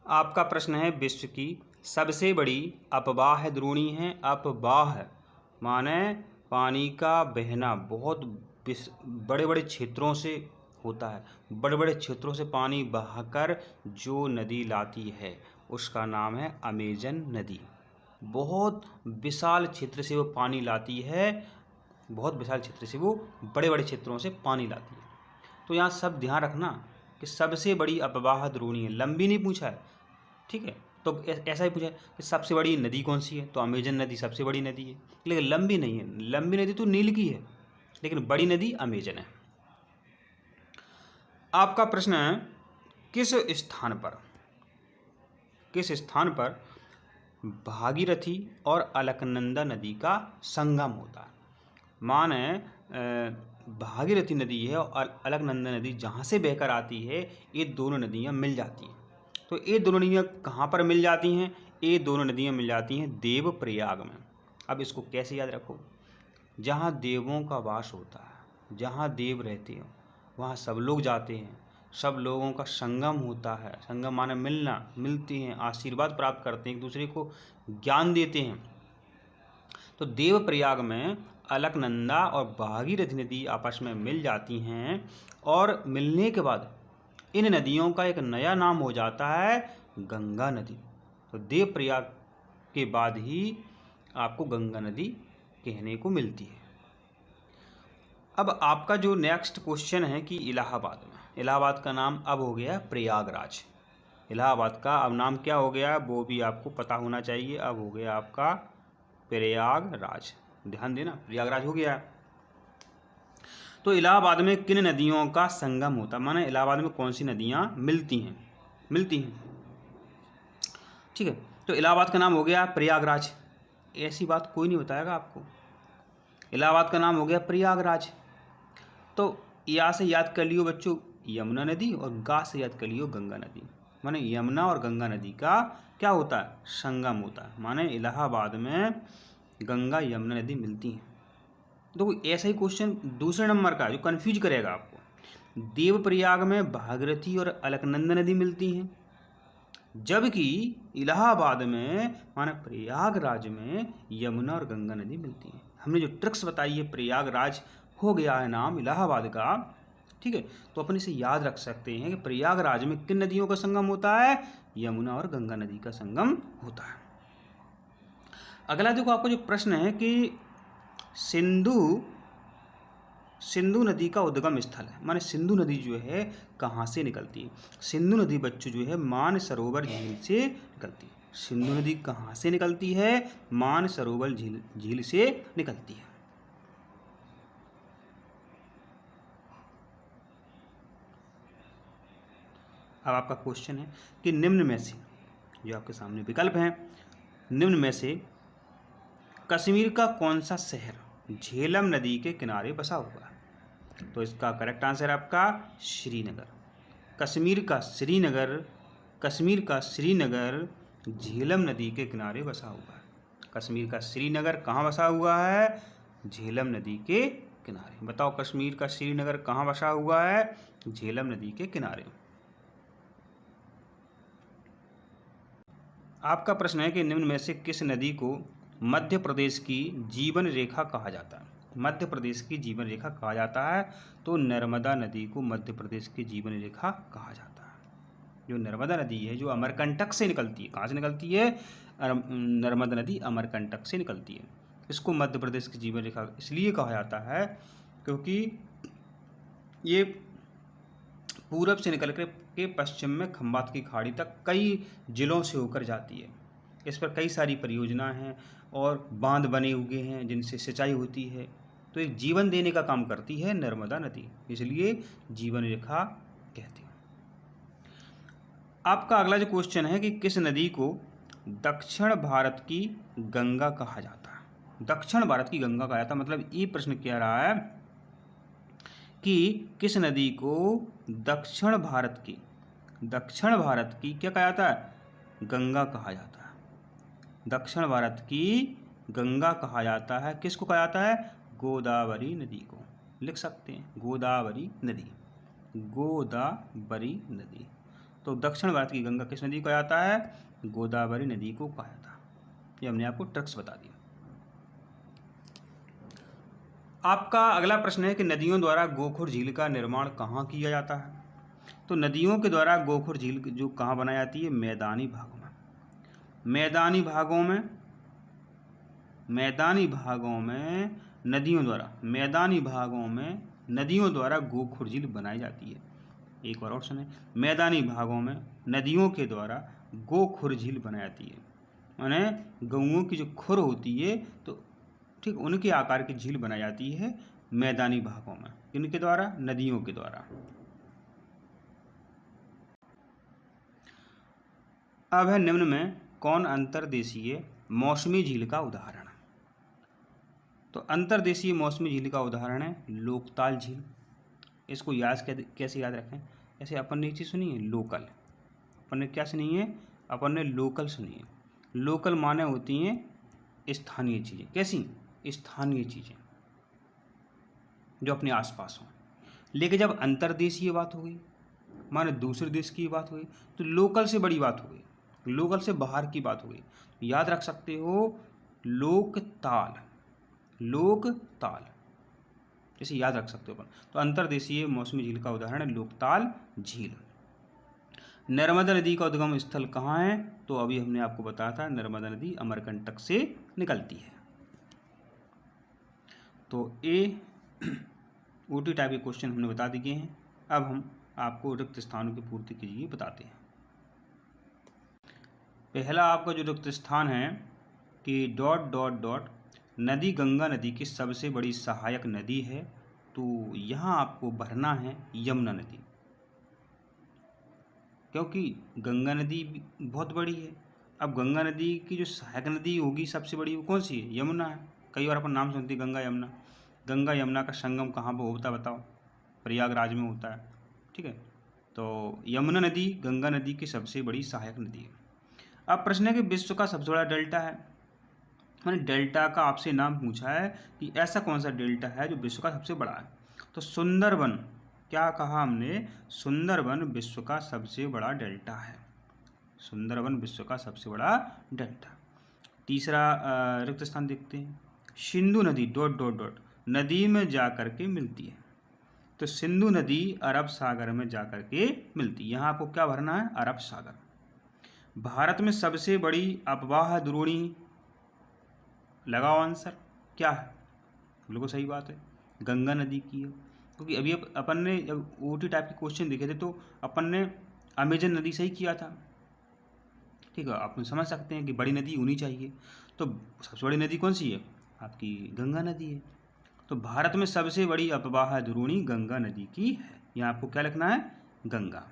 आपका प्रश्न है विश्व की सबसे बड़ी अपवाह द्रोणी है। अपवाह माने पानी का बहना बहुत बड़े बड़े क्षेत्रों से होता है। बड़े बड़े क्षेत्रों से पानी बहाकर जो नदी लाती है उसका नाम है अमेजन नदी। बहुत विशाल क्षेत्र से वो पानी लाती है, बहुत विशाल क्षेत्र से वो बड़े बड़े क्षेत्रों से पानी लाती है। तो यहाँ सब ध्यान रखना कि सबसे बड़ी अपवाह द्रोणी है, लंबी नहीं पूछा है, ठीक है। तो ऐसा ही पूछा है कि सबसे बड़ी नदी कौन सी है, तो अमेजन नदी सबसे बड़ी नदी है, लेकिन लंबी नहीं है। लंबी नदी तो नील की है, लेकिन बड़ी नदी अमेजन है। आपका प्रश्न है किस स्थान पर भागीरथी और अलकनंदा नदी का संगम होता है। माने भागीरथी नदी है और अलकनंदा नदी जहाँ से बहकर आती है, ये दोनों नदियाँ मिल जाती हैं। तो ये दोनों नदियाँ कहाँ पर मिल जाती हैं? ये दोनों नदियाँ मिल जाती हैं देवप्रयाग में। अब इसको कैसे याद रखो? जहाँ देवों का वास होता है, जहाँ देव रहते हो, वहाँ सब लोग जाते हैं, सब लोगों का संगम होता है। संगम माने मिलना, मिलते हैं, आशीर्वाद प्राप्त करते हैं, एक दूसरे को ज्ञान देते हैं। तो देवप्रयाग में अलकनंदा और भागीरथी नदी आपस में मिल जाती हैं और मिलने के बाद इन नदियों का एक नया नाम हो जाता है गंगा नदी। तो देवप्रयाग के बाद ही आपको गंगा नदी कहने को मिलती है। अब आपका जो नेक्स्ट क्वेश्चन है कि इलाहाबाद का नाम अब हो गया प्रयागराज। इलाहाबाद का अब नाम क्या हो गया वो भी आपको पता होना चाहिए। अब हो गया आपका प्रयागराज, ध्यान देना, प्रयागराज हो गया। तो इलाहाबाद में किन नदियों का संगम होता है, माने इलाहाबाद में कौन सी नदियाँ मिलती हैं, ठीक है। तो इलाहाबाद का नाम हो गया प्रयागराज, ऐसी बात कोई नहीं बताएगा आपको। इलाहाबाद का नाम हो गया प्रयागराज। तो यहाँ से याद कर लियो बच्चों यमुना नदी, और गा से याद कर लियो गंगा नदी। माने यमुना और गंगा नदी का क्या होता है, संगम होता है। माने इलाहाबाद में गंगा यमुना नदी मिलती हैं। तो ऐसा ही क्वेश्चन दूसरे नंबर का जो कंफ्यूज करेगा आपको, देवप्रयाग में भागीरथी और अलकनंदा नदी मिलती हैं, जबकि इलाहाबाद में माने प्रयागराज में यमुना और गंगा नदी मिलती हैं। हमने जो ट्रिक्स बताई है, प्रयागराज हो गया है नाम इलाहाबाद का, ठीक है। तो अपन इसे याद रख सकते हैं कि प्रयागराज में किन नदियों का संगम होता है, यमुना और गंगा नदी का संगम होता है। अगला देखो आपका जो प्रश्न है कि सिंधु नदी का उद्गम स्थल है, माने सिंधु नदी जो है कहाँ से निकलती है। सिंधु नदी बच्चों जो है मानसरोवर झील से निकलती है। सिंधु नदी कहाँ से निकलती है, मानसरोवर झील से निकलती है। अब आपका क्वेश्चन है कि निम्न में से, जो आपके सामने विकल्प हैं, निम्न में से कश्मीर का कौन सा शहर झेलम नदी के किनारे बसा हुआ है। तो इसका करेक्ट आंसर है आपका श्रीनगर। कश्मीर का श्रीनगर झेलम नदी के किनारे बसा हुआ है। कश्मीर का श्रीनगर कहाँ बसा हुआ है, झेलम नदी के किनारे। बताओ कश्मीर का श्रीनगर कहाँ बसा हुआ है, झेलम नदी के किनारे। आपका प्रश्न है कि निम्न में से किस नदी को मध्य प्रदेश की जीवन रेखा कहा जाता है। मध्य प्रदेश की जीवन रेखा कहा जाता है, तो नर्मदा नदी को मध्य प्रदेश की जीवन रेखा कहा जाता है। जो नर्मदा नदी है जो अमरकंटक से निकलती है, कहाँ से निकलती है, नर्मदा नदी अमरकंटक से निकलती है। इसको मध्य प्रदेश की जीवन रेखा इसलिए कहा जाता है क्योंकि ये पूरब से निकल के पश्चिम में खंबात की खाड़ी तक कई जिलों से होकर जाती है। इस पर कई सारी परियोजनाएं हैं और बांध बने हुए हैं जिनसे सिंचाई होती है। तो एक जीवन देने का काम करती है नर्मदा नदी, इसलिए जीवन रेखा कहते हैं। आपका अगला जो क्वेश्चन है कि किस नदी को दक्षिण भारत की गंगा कहा जाता है। दक्षिण भारत की गंगा कहा जाता है, मतलब ये प्रश्न कह रहा है कि किस नदी को दक्षिण भारत की क्या कहा जाता है, गंगा कहा जाता है। दक्षिण भारत की गंगा कहा जाता है। किसको कहा जाता है, गोदावरी नदी को। लिख सकते हैं गोदावरी नदी, गोदावरी नदी। तो दक्षिण भारत की गंगा किस नदी को कहा जाता है? गोदावरी नदी को कहा जाता है। ये हमने आपको ट्रिक्स बता दी। आपका अगला प्रश्न है कि नदियों द्वारा गोखुर झील का निर्माण कहाँ किया जाता है? तो नदियों के द्वारा गोखुर झील जो कहाँ बनाई जाती है? मैदानी भागों में। मैदानी भागों में नदियों द्वारा गोखुर झील बनाई जाती है। एक बार और सुने, मैदानी भागों में नदियों के द्वारा गोखुर झील बनाई जाती है। माने गऊओं की जो खुर होती है तो ठीक उनके आकार की झील बनाई जाती है मैदानी भागों में। इनके द्वारा? नदियों के द्वारा। अब है निम्न में कौन अंतर्देशीय मौसमी झील का उदाहरण? तो अंतर्देशीय मौसमी झील का उदाहरण है लोकताल झील। इसको कैसे याद रखें? ऐसे अपन ने एक चीज़ सुनी है, लोकल। अपन ने क्या सुनी है? अपन ने लोकल सुनी है। लोकल माने होती हैं स्थानीय चीज़ें। कैसी? स्थानीय चीज़ें जो अपने आसपास हों। लेकिन जब अंतर्देशीय बात हो गई, माने दूसरे देश की बात हो गई, तो लोकल से बड़ी बात हो गई, लोकल से बाहर की बात हो गई। याद रख सकते हो लोकताल, लोकताल जैसे याद रख सकते हो अपन। तो अंतर्देशीय मौसमी झील का उदाहरण है लोकताल झील। नर्मदा नदी का उद्गम स्थल कहाँ है? तो अभी हमने आपको बताया था, नर्मदा नदी अमरकंटक से निकलती है। तो ओटी टाइप के क्वेश्चन हमने बता दिए हैं। अब हम आपको रिक्त स्थानों की पूर्ति के लिए बताते हैं। पहला आपका जो रिक्त स्थान है कि डॉट डॉट डॉट नदी गंगा नदी की सबसे बड़ी सहायक नदी है, तो यहाँ आपको भरना है यमुना नदी, क्योंकि गंगा नदी बहुत बड़ी है। अब गंगा नदी की जो सहायक नदी होगी सबसे बड़ी, वो कौन सी है? यमुना है। कई बार अपन नाम सुनते हैं गंगा यमुना। गंगा यमुना का संगम कहाँ पर होता है बताओ? प्रयागराज में होता है। ठीक है, तो यमुना नदी गंगा नदी की सबसे बड़ी सहायक नदी है। अब प्रश्न है कि विश्व का सबसे बड़ा डेल्टा है। मैंने डेल्टा का आपसे नाम पूछा है कि ऐसा कौन सा डेल्टा है जो विश्व का सबसे बड़ा है? तो सुंदरबन, क्या कहा हमने? सुंदरबन विश्व का सबसे बड़ा डेल्टा है। सुंदरबन विश्व का सबसे बड़ा डेल्टा। तीसरा रिक्त स्थान देखते हैं, सिंधु नदी डॉट डॉट डॉट नदी में जाकर के मिलती है। तो सिंधु नदी अरब सागर में जाकर के मिलती है। यहाँ आपको क्या भरना है? अरब सागर। भारत में सबसे बड़ी अपवाह द्रोणी, लगाओ आंसर क्या है? बिल्कुल सही बात है, गंगा नदी की है। क्योंकि अभी अपन ने जब ओटी टाइप के क्वेश्चन देखे थे तो अपन ने अमेजन नदी से ही किया था। ठीक है, आप समझ सकते हैं कि बड़ी नदी होनी चाहिए। तो सबसे बड़ी नदी कौन सी है? आपकी गंगा नदी है। तो भारत में सबसे बड़ी अपवाह द्रोणी गंगा नदी की है। यहाँ आपको क्या लिखना है? गंगा।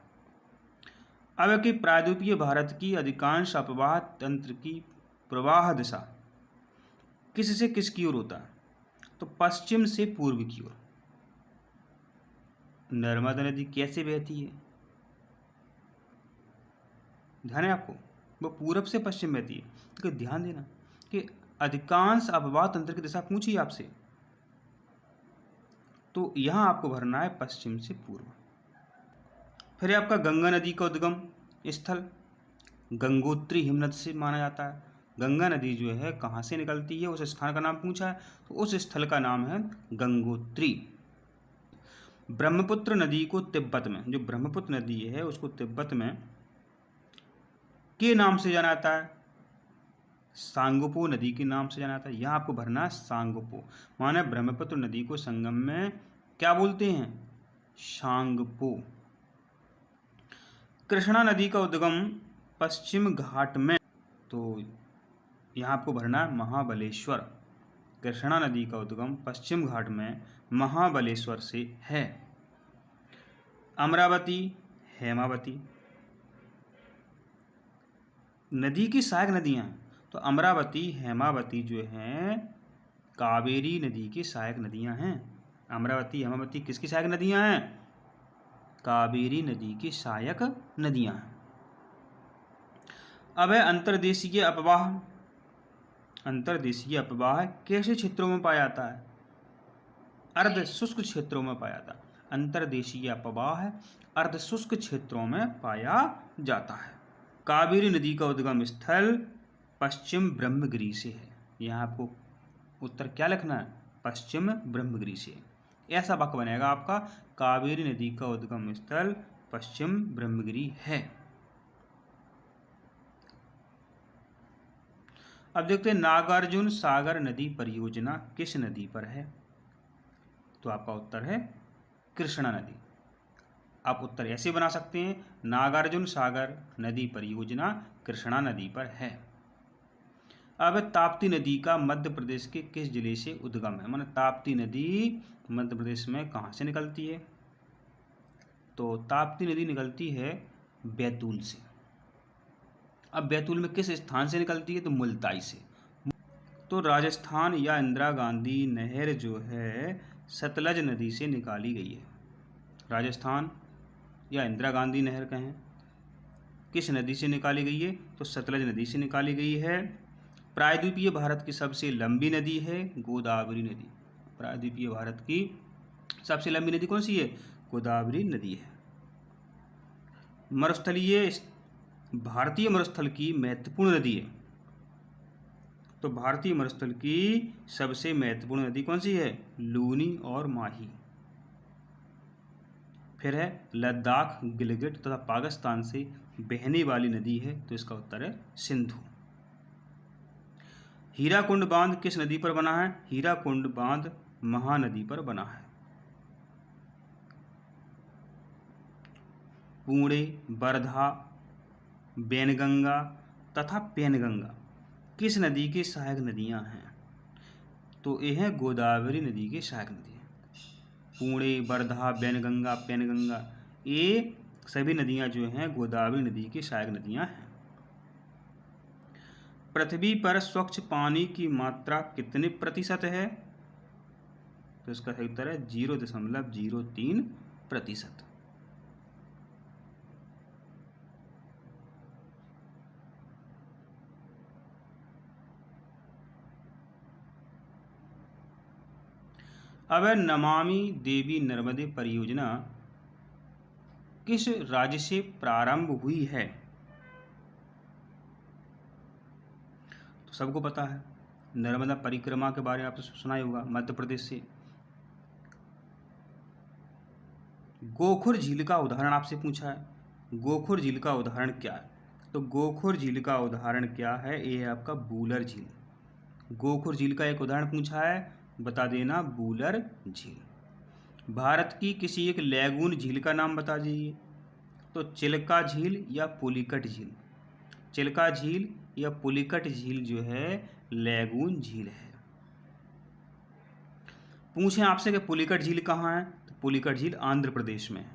अब कि प्रायद्वीपीय भारत की अधिकांश अपवाह तंत्र की प्रवाह दिशा किस से किस की ओर होता है? तो पश्चिम से पूर्व की ओर। नर्मदा नदी कैसे बहती है? ध्यान है आपको, वो पूरब से पश्चिम बहती है। तो ध्यान देना कि अधिकांश अपवाह तंत्र की दिशा पूछी आपसे, तो यहां आपको भरना है पश्चिम से पूर्व। फिर आपका गंगा नदी का उद्गम स्थल गंगोत्री हिमनद से माना जाता है। गंगा नदी जो है कहाँ से निकलती है, उस स्थान का नाम पूछा है, तो उस स्थल का नाम है गंगोत्री। ब्रह्मपुत्र नदी को तिब्बत में, जो ब्रह्मपुत्र नदी है उसको तिब्बत में के नाम से जाना जाता है? सांगपो नदी के नाम से जाना जाता है। यहाँ आपको भरना है सांगपो, माने ब्रह्मपुत्र नदी को संगम में क्या बोलते हैं? सांगपो। कृष्णा नदी का उद्गम पश्चिम घाट में, तो यहाँ आपको भरना है महाबलेश्वर। कृष्णा नदी का उद्गम पश्चिम घाट में महाबलेश्वर से है। अमरावती, हेमावती नदी की सहायक नदियाँ हैं, तो अमरावती, हेमावती जो हैं कावेरी नदी की सहायक नदियाँ हैं। अमरावती, हेमावती किसकी सहायक नदियाँ हैं? कावेरी नदी की सहायक नदियाँ हैं। अब है अंतर्देशीय अपवाह। अंतर्देशीय अपवाह कैसे क्षेत्रों में पाया जाता है? अर्ध शुष्क क्षेत्रों में पाया जाता है। अंतर्देशीय प्रवाह अर्धशुष्क क्षेत्रों में पाया जाता है। कावेरी नदी का उद्गम स्थल पश्चिम ब्रह्मगिरि से है। यहाँ आपको उत्तर क्या लिखना है? पश्चिम ब्रह्मगिरि से। ऐसा वाक्य बनेगा आपका, कावेरी नदी का उद्गम स्थल पश्चिम ब्रह्मगिरि है। अब देखते हैं नागार्जुन सागर नदी परियोजना किस नदी पर है? तो आपका उत्तर है कृष्णा नदी। आप उत्तर ऐसे बना सकते हैं, नागार्जुन सागर नदी परियोजना कृष्णा नदी पर है। अब ताप्ती नदी का मध्य प्रदेश के किस जिले से उद्गम है? माने ताप्ती नदी मध्य प्रदेश में कहाँ से निकलती है? तो ताप्ती नदी निकलती है बैतूल से। अब बैतूल में किस स्थान से निकलती है? तो मुल्ताई से। तो राजस्थान या इंदिरा गांधी नहर जो है सतलज नदी से निकाली गई है। राजस्थान या इंदिरा गांधी नहर कहें, किस नदी से निकाली गई है? तो सतलज नदी से निकाली गई है। प्रायद्वीपीय भारत की सबसे लंबी नदी है गोदावरी नदी। प्रायद्वीपीय भारत की सबसे लंबी नदी कौन सी है? गोदावरी नदी है। मरुस्थलीय भारतीय मरुस्थल की महत्वपूर्ण नदी है। तो भारतीय मरुस्थल की सबसे महत्वपूर्ण नदी कौन सी है? लूनी और माही। फिर है लद्दाख, गिलगिट तथा पाकिस्तान से बहने वाली नदी है, तो इसका उत्तर है सिंधु। हीराकुंड बांध किस नदी पर बना है? हीराकुंड बांध महानदी पर बना है। पुणे, वर्धा, बैनगंगा तथा पैनगंगा किस नदी की सहायक नदियां हैं? तो ये हैं गोदावरी नदी की सहायक नदी। पुणे, वर्धा, बैनगंगा, पैनगंगा ये सभी नदियां जो हैं गोदावरी नदी की सहायक नदियां हैं। पृथ्वी पर स्वच्छ पानी की मात्रा कितने प्रतिशत है? तो इसका सही उत्तर है 0.03%। अब नमामि देवी नर्मदे परियोजना किस राज्य से प्रारंभ हुई है? तो सबको पता है, नर्मदा परिक्रमा के बारे में आपने सुना ही होगा, मध्य प्रदेश से। गोखुर झील का उदाहरण आपसे पूछा है। गोखुर झील का उदाहरण क्या है? तो गोखुर झील का उदाहरण क्या है? ये है आपका बूलर झील। गोखुर झील का एक उदाहरण पूछा है, बता देना बूलर झील। भारत की किसी एक लैगून झील का नाम बता दीजिए। तो चिल्का झील या पुलिकट झील। चिल्का झील या पुलिकट झील जो है लैगून झील है। पूछें आपसे कि पुलिकट झील कहाँ है? तो पुलिकट झील आंध्र प्रदेश में है।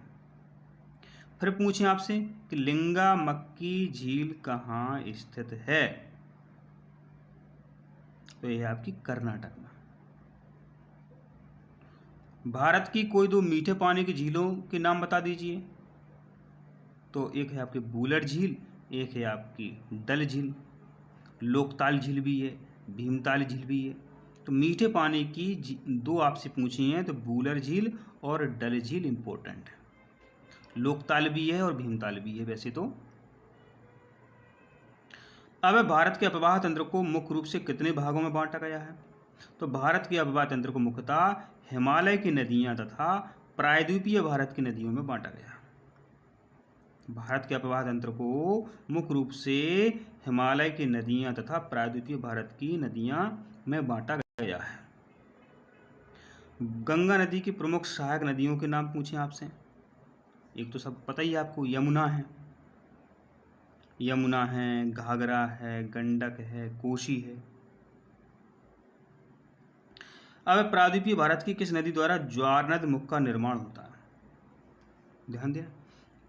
फिर पूछें आपसे कि लिंगामक्की झील कहाँ स्थित है? तो यह आपकी कर्नाटक में। भारत की कोई दो मीठे पानी की झीलों के नाम बता दीजिए। तो एक है आपकी बूलर झील, एक है आपकी डल झील। लोकताल झील भी है, भीमताल झील भी है। तो मीठे पानी की दो आपसे पूछी हैं, तो बूलर झील और डल झील इंपॉर्टेंट है। लोकताल भी है और भीमताल भी है वैसे तो। अब भारत के अपवाह तंत्र को मुख्य रूप से कितने भागों में बांटा गया है? तो भारत के अपवाह तंत्र को मुख्यतः हिमालय की नदियां तथा प्रायद्वीपीय भारत की नदियों में बांटा गया। भारत के अपवाह तंत्र को मुख्य रूप से हिमालय की नदियां तथा प्रायद्वीपीय भारत की नदियां में बांटा गया है। गंगा नदी की प्रमुख सहायक नदियों के नाम पूछें आपसे। एक तो सब पता ही है आपको, यमुना है, यमुना है, घाघरा है, गंडक है, कोसी है। अब प्रायद्वीपीय भारत की किस नदी द्वारा ज्वारनद मुख का निर्माण होता है? ध्यान देना,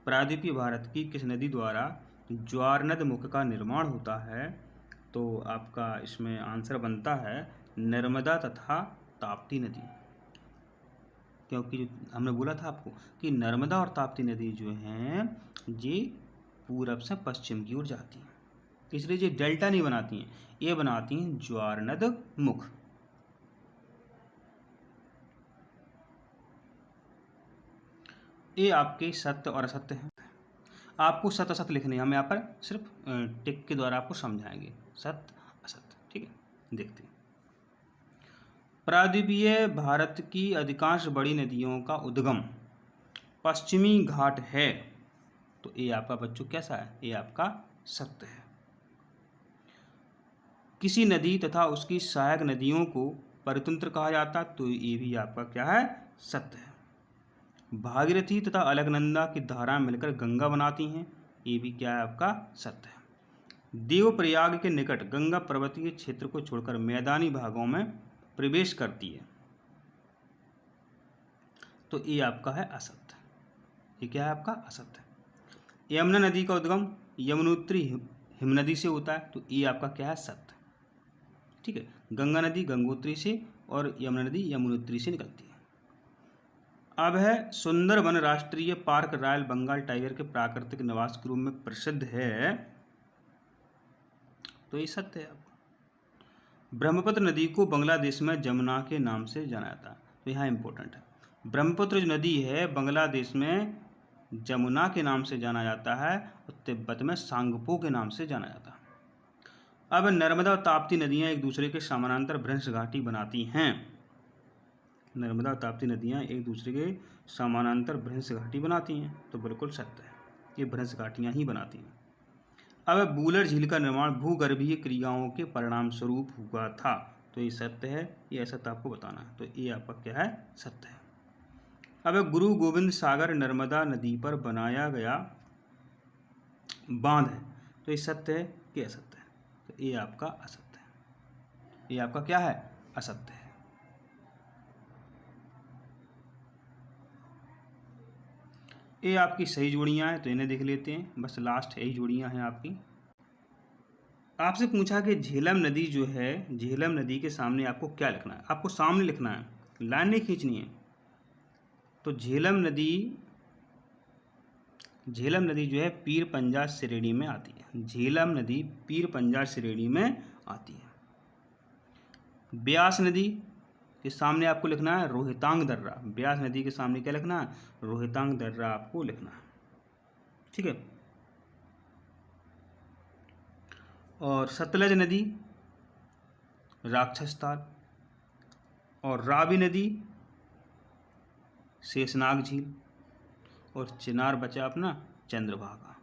प्रायद्वीपीय भारत की किस नदी द्वारा ज्वारनद मुख का निर्माण होता है? तो आपका इसमें आंसर बनता है नर्मदा तथा ताप्ती नदी। क्योंकि हमने बोला था आपको कि नर्मदा और ताप्ती नदी जो हैं ये पूरब से पश्चिम की ओर जाती हैं, इसलिए ये डेल्टा नहीं बनाती हैं, ये बनाती हैं ज्वारनद मुख। ये आपके सत्य और असत्य हैं। आपको सत्य असत्य लिखने हैं, हम यहाँ पर सिर्फ टिक के द्वारा आपको समझाएंगे सत्य असत्य। ठीक है, देखते हैं। प्रायद्वीपीय भारत की अधिकांश बड़ी नदियों का उद्गम पश्चिमी घाट है, तो ये आपका बच्चों कैसा है? ये आपका सत्य है। किसी नदी तथा उसकी सहायक नदियों को परितंत्र कहा जाता, तो ये भी आपका क्या है? सत्य है। भागीरथी तथा अलकनंदा की धाराएं मिलकर गंगा बनाती हैं, ये भी क्या है? आपका सत्य है। देवप्रयाग के निकट गंगा पर्वतीय क्षेत्र को छोड़कर मैदानी भागों में प्रवेश करती है, तो ये आपका है असत्य। ये क्या है? आपका असत्य है। यमुना नदी का उद्गम यमुनोत्री हिमनदी से होता है, तो ये आपका क्या है? सत्य। ठीक है, गंगा नदी गंगोत्री से और यमुना नदी यमुनोत्री से निकलती है। अब है सुंदरबन राष्ट्रीय पार्क रॉयल बंगाल टाइगर के प्राकृतिक निवास के रूप में प्रसिद्ध है, तो ये सत्य है। ब्रह्मपुत्र नदी को बांग्लादेश में जमुना के नाम से जाना जाता है, तो यहाँ इंपॉर्टेंट है। ब्रह्मपुत्र जो नदी है बांग्लादेश में जमुना के नाम से जाना जाता है और तिब्बत में सांगपो के नाम से जाना जाता है। अब नर्मदा और ताप्ती नदियाँ एक दूसरे के समानांतर भ्रंश घाटी बनाती हैं। नर्मदा और ताप्ती नदियाँ एक दूसरे के समानांतर भ्रंश घाटी बनाती हैं, तो बिल्कुल सत्य है, ये भ्रंश घाटियाँ ही बनाती हैं। अब बूलर झील का निर्माण भूगर्भीय क्रियाओं के परिणाम स्वरूप हुआ था, तो ये सत्य है, ये असत्य आपको बताना है, तो ये आपका क्या है? सत्य है। अब गुरु गोविंद सागर नर्मदा नदी पर बनाया गया बांध है, तो ये सत्य है कि असत्य है? तो ये आपका असत्य है। ये आपका क्या है? असत्य है। ये आपकी सही जोड़ियां हैं, तो इन्हें देख लेते हैं, बस लास्ट यही जोड़ियां हैं आपकी। आपसे पूछा कि झेलम नदी जो है, झेलम नदी के सामने आपको क्या लिखना है? आपको सामने लिखना है, लाइन नहीं खींचनी है। तो झेलम नदी जो है पीर पंजाब श्रेणी में आती है। झेलम नदी पीर पंजाब श्रेणी में आती है। ब्यास नदी के सामने आपको लिखना है रोहितांग दर्रा। ब्यास नदी के सामने क्या लिखना है? रोहितांग दर्रा आपको लिखना है। ठीक है। और सतलज नदी राक्षस ताल, और रावी नदी शेषनाग झील, और चिनार बचा अपना चंद्रभागा।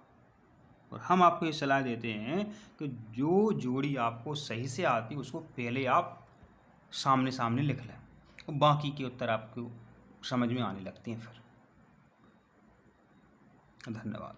और हम आपको ये सलाह देते हैं कि जो जोड़ी आपको सही से आती उसको पहले आप सामने सामने लिख लें, और बाकी के उत्तर आपको समझ में आने लगते हैं फिर। धन्यवाद।